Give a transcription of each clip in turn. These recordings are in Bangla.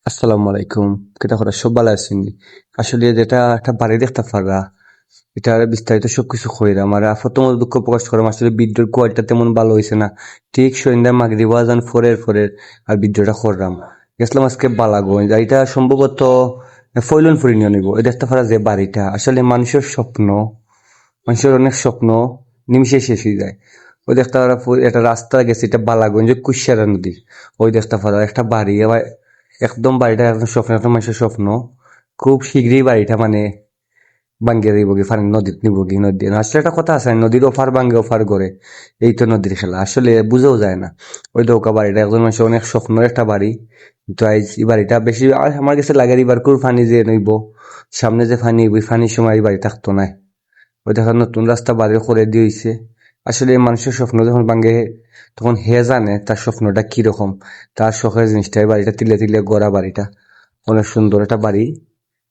আসসালামু আলাইকুম। কেটা করা সব ভালো আছেন? আসলে যেটা একটা বাড়ি দেখতে পারা এটা বিস্তারিত সবকিছু কইরাম আর প্রথমত দুঃখ প্রকাশ করাম আসলে ভিডিওর কোয়ালিটিটা তেমন ভালো হয়েছে না। ঠিক সন্ধ্যা মাগরিব আজান ফরের আর ভিডিওটা করলাম। গেছিলাম আজকে বালাগঞ্জ আর এটা সম্ভবত ফয়লন ফুরিনিও নিব। এই দেখতে পারা যে বাড়িটা আসলে মানুষের অনেক স্বপ্ন নিমিশে শেষ হয়ে যায়। ওই দেখতে পারা একটা রাস্তা গেছে এটা বালাগঞ্জ কুশিয়ারা নদী। ওই দেখতে পারা একটা বাড়ি আবার একদম বাড়িটা একদম স্বপ্ন একটা মানুষের স্বপ্ন। খুব শীঘ্রই বাড়িটা মানে ভাঙ্গে দিব কি ফানি নদীত নিব কি নদী আসলে একটা কথা আছে নদীর ওফার ভাঙ্গে ওফার করে এই তো নদীর খেলা আসলে বুঝেও যায় না। ওই দৌকা বাড়িটা একজন মানুষের অনেক স্বপ্নের একটা বাড়ি। তো এই বাড়িটা বেশি আমার কাছে লাগে এবার কুর ফানি যে নইব সামনে যে ফানি ওই ফানির সময় এই বাড়ি থাকতো না। ওই দেখা নতুন রাস্তা বাড়ি করে দিয়েছে। আসলে মানুষের স্বপ্ন যখন ভাঙ্গে তখন হে জানে তার স্বপ্নটা কিরকম। তার শখের জিনিসটা এই বাড়িটা তিলে তিলে গড়া বাড়িটা অনেক সুন্দর একটা বাড়ি।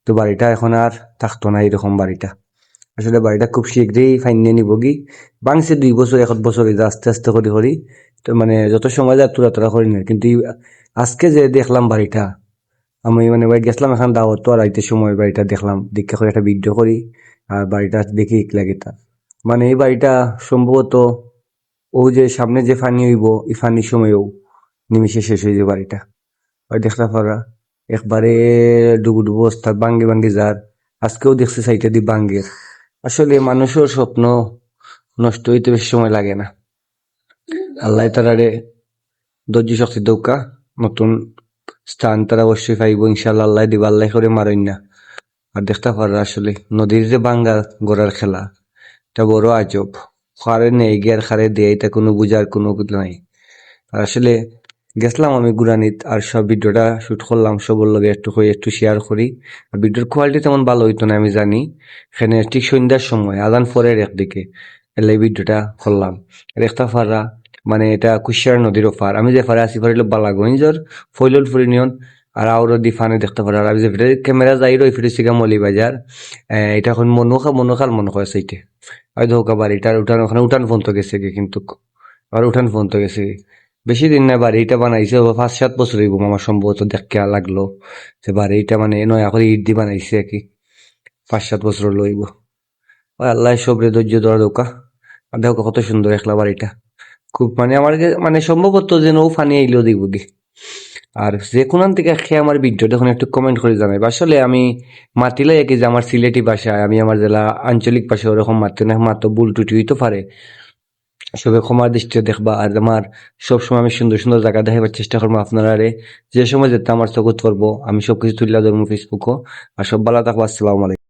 তো বাড়িটা এখন আর থাকতো না এরকম বাড়িটা। আসলে বাড়িটা খুব শীঘ্রই ফাইনে নিব কি বাংছে 2 বছর 1 বছর এই যে আস্তে আস্তে করি তো মানে যত সময় যায় তোরা করি না কিন্তু আজকে যে দেখলাম বাড়িটা আমি মানে বাড়ি গেছিলাম এখন দাওয়াত তো আর আইতে সময় বাড়িটা দেখলাম দীক্ষা করে একটা ভিডিও করি আর বাড়িটা দেখি লাগে তা মানে এই বাড়িটা সম্ভবত ও যে সামনে যে ফানি হইব এই ফানির সময়ও নিমিশে শেষ হয়ে যাবে বাড়িটা। ওই দেখতে পারা একবারে ডুবু ডুবু অবস্থা ভাঙ্গে ভাঙ্গে যার আজকেও দেখছে সাইটে দি ভাঙ্গের। আসলে মানুষের স্বপ্ন নষ্ট হইতে বেশি সময় লাগে না। আল্লাহ তারারে ধৈর্য শক্তি দৌকা নতুন স্থান তারা অবশ্যই পাইব ইনশাল্লাহ আল্লাহ দিবা আল্লাহ করে মারেন না। আর দেখতে পারা আসলে নদীর যে ভাঙ্গা গড়ার খেলা এটা বড় আজব। খারে নেই গিয়ার খারে দিয়ে এটা কোনো বুঝার কোনো কিছু নাই। আর আসলে গেছিলাম আমি গুরানিত আর সব ভিডিওটা শুট করলাম সবার লগে একটু শেয়ার করি। আর ভিডিওর কোয়ালিটি তেমন ভালো হইতো না আমি জানি। এখানে ঠিক সন্ধ্যার সময় আজান পরের একদিকে এলাই ভিডিওটা করলাম। একটা ফারা মানে এটা কুশিয়ার নদীর ওপার আমি যে ফারে আছি ফারে হলো বালাগঞ্জর ফৈললপুর ইউনিয়ন। আর আউরো দি ফানে দেখতে পারা আর আমি যে ক্যামেরা যাই রই ফিরে সিগা মলি বাজার। এটা এখন মনোখাল মনে হয় সেইটে ওই ধোকা বাড়িটার উঠান ওখানে উঠান ফোন তো গেছে গে কিন্তু আর উঠান ফোন তো গেছে বেশি দিন না বাড়িটা বানাইছে 5-7 বছর হইব আমার সম্ভবত দেখতে লাগলো যে বাড়িটা মানে নয়া করে ইট দিয়ে বানাইছে আর কি 5-7 বছর লইব। ওই আল্লাহ সবরে ধৈর্য ধরা দোকা আর দেখো কত সুন্দর একলা বাড়িটা খুব মানে আমার মানে সম্ভবত যেন ও ফানি আইলেও দেখব কি। আর যে কোনান থেকে খেয়ে আমার ভিডিও দেখুন একটু কমেন্ট করে জানাইবে আসলে আমি মাতিলে কি যে আমার সিলেটি ভাষায় আমি আমার জেলা আঞ্চলিক ভাষায় ওরকম মারতে না মাত্র ভুল টুটি হইতে পারে। সবে ক্ষমার দৃষ্টিতে দেখবা আর আমার সবসময় আমি সুন্দর সুন্দর জায়গা দেখাবার চেষ্টা করবো আপনারা যে সময় যেতে আমার চোখত করবো আমি সবকিছু তুলে ধরবো ফেসবুকও। আর সব ভালো থাকবো। আসসালামু আলাইকুম।